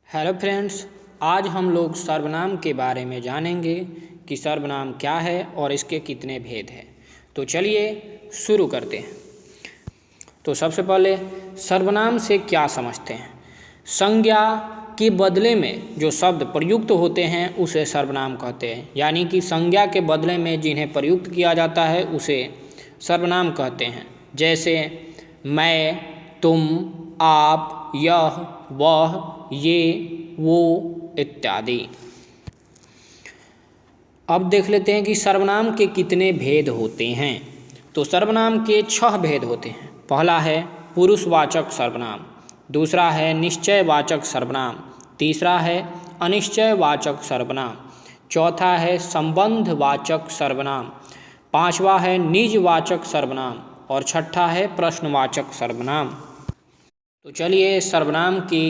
Hello friends, आज हम लोग सर्वनाम के बारे में जानेंगे कि सर्वनाम क्या है और इसके कितने भेद हैं। तो चलिए शुरू करते हैं। तो सबसे पहले सर्वनाम से क्या समझते हैं। संज्ञा के बदले में जो शब्द प्रयुक्त होते हैं उसे सर्वनाम कहते हैं। यानी कि संज्ञा के बदले में जिन्हें प्रयुक्त किया जाता है उसे सर्वनाम कहते हैं। जैसे मैं, तुम, आप, यह, वह, ये, वो इत्यादि। अब देख लेते हैं कि सर्वनाम के कितने भेद होते हैं। तो सर्वनाम के 6 भेद होते हैं। पहला है पुरुषवाचक सर्वनाम, दूसरा है निश्चयवाचक सर्वनाम, तीसरा है अनिश्चयवाचक सर्वनाम, चौथा है संबंधवाचक सर्वनाम, पांचवा है निजवाचक सर्वनाम और छठा है प्रश्नवाचक सर्वनाम। तो चलिए सर्वनाम के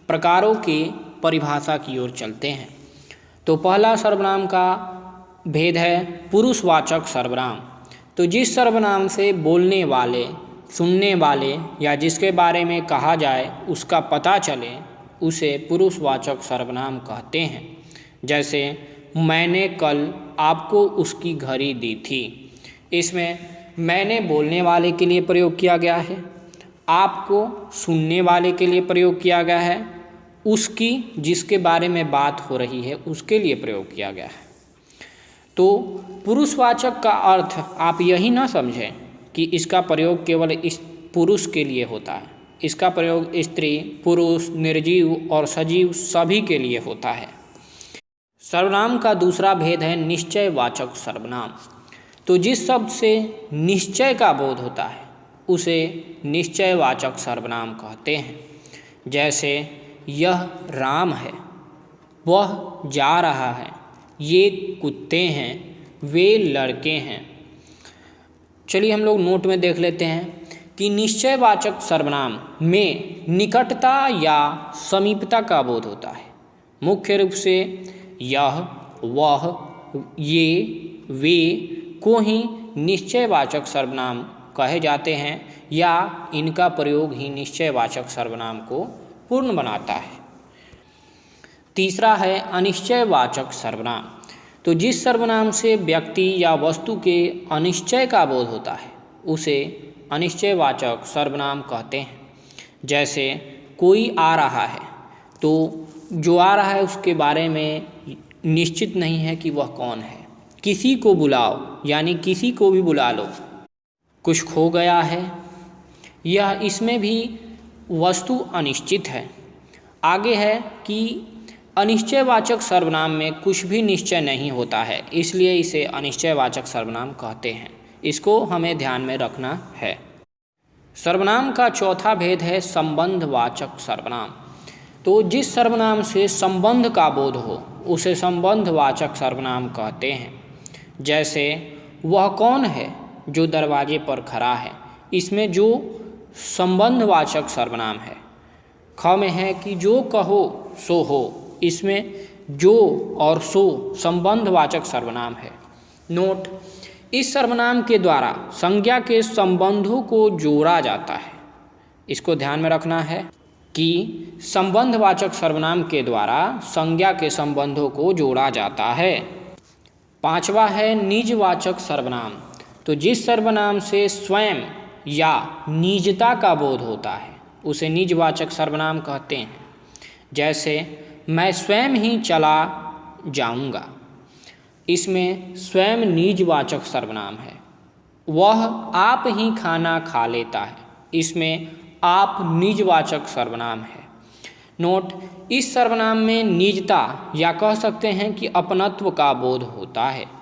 प्रकारों की परिभाषा की ओर चलते हैं। तो पहला सर्वनाम का भेद है पुरुषवाचक सर्वनाम। तो जिस सर्वनाम से बोलने वाले, सुनने वाले या जिसके बारे में कहा जाए उसका पता चले उसे पुरुषवाचक सर्वनाम कहते हैं। जैसे मैंने कल आपको उसकी घड़ी दी थी। इसमें मैंने बोलने वाले के लिए प्रयोग किया गया है, आपको सुनने वाले के लिए प्रयोग किया गया है, उसकी जिसके बारे में बात हो रही है उसके लिए प्रयोग किया गया है। तो पुरुषवाचक का अर्थ आप यही ना समझें कि इसका प्रयोग केवल इस पुरुष के लिए होता है। इसका प्रयोग स्त्री, पुरुष, निर्जीव और सजीव सभी के लिए होता है। सर्वनाम का दूसरा भेद है निश्चयवाचक सर्वनाम। तो जिस शब्द से निश्चय का बोध होता है उसे निश्चयवाचक सर्वनाम कहते हैं। जैसे यह राम है, वह जा रहा है, ये कुत्ते हैं, वे लड़के हैं। चलिए हम लोग नोट में देख लेते हैं कि निश्चयवाचक सर्वनाम में निकटता या समीपता का बोध होता है। मुख्य रूप से यह, वह, ये, वे को ही निश्चयवाचक सर्वनाम कहे जाते हैं या इनका प्रयोग ही निश्चयवाचक सर्वनाम को पूर्ण बनाता है। तीसरा है अनिश्चयवाचक सर्वनाम। तो जिस सर्वनाम से व्यक्ति या वस्तु के अनिश्चय का बोध होता है उसे अनिश्चयवाचक सर्वनाम कहते हैं। जैसे कोई आ रहा है, तो जो आ रहा है उसके बारे में निश्चित नहीं है कि वह कौन है। किसी को बुलाओ, यानी किसी को भी बुला लो। कुछ खो गया है, यह इसमें भी वस्तु अनिश्चित है। आगे है कि अनिश्चयवाचक सर्वनाम में कुछ भी निश्चय नहीं होता है, इसलिए इसे अनिश्चयवाचक सर्वनाम कहते हैं। इसको हमें ध्यान में रखना है। सर्वनाम का चौथा भेद है संबंधवाचक सर्वनाम। तो जिस सर्वनाम से संबंध का बोध हो उसे संबंधवाचक सर्वनाम कहते हैं। जैसे वह कौन है जो दरवाजे पर खड़ा है, इसमें जो संबंधवाचक सर्वनाम है। ख में है कि जो कहो सो हो, इसमें जो और सो संबंधवाचक सर्वनाम है। नोट, इस सर्वनाम के द्वारा संज्ञा के संबंधों को जोड़ा जाता है। इसको ध्यान में रखना है कि संबंधवाचक सर्वनाम के द्वारा संज्ञा के संबंधों को जोड़ा जाता है। पांचवा है निजवाचक सर्वनाम। तो जिस सर्वनाम से स्वयं या निजता का बोध होता है उसे निजवाचक सर्वनाम कहते हैं। जैसे मैं स्वयं ही चला जाऊंगा, इसमें स्वयं निजवाचक सर्वनाम है। वह आप ही खाना खा लेता है, इसमें आप निजवाचक सर्वनाम है। नोट, इस सर्वनाम में निजता या कह सकते हैं कि अपनत्व का बोध होता है।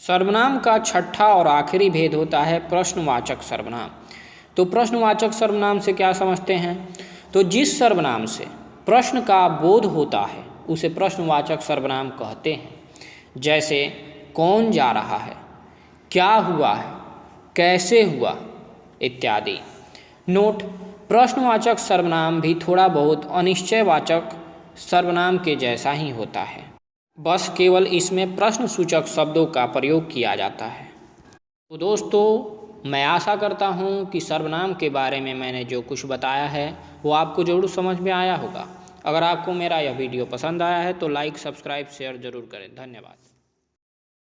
सर्वनाम का छठा और आखिरी भेद होता है प्रश्नवाचक सर्वनाम। तो प्रश्नवाचक सर्वनाम से क्या समझते हैं। तो जिस सर्वनाम से प्रश्न का बोध होता है उसे प्रश्नवाचक सर्वनाम कहते हैं। जैसे कौन जा रहा है, क्या हुआ है, कैसे हुआ इत्यादि। नोट, प्रश्नवाचक सर्वनाम भी थोड़ा बहुत अनिश्चयवाचक सर्वनाम के जैसा ही होता है, बस केवल इसमें प्रश्नसूचक शब्दों का प्रयोग किया जाता है। तो दोस्तों, मैं आशा करता हूँ कि सर्वनाम के बारे में मैंने जो कुछ बताया है वो आपको ज़रूर समझ में आया होगा। अगर आपको मेरा यह वीडियो पसंद आया है तो लाइक सब्सक्राइब शेयर जरूर करें। धन्यवाद।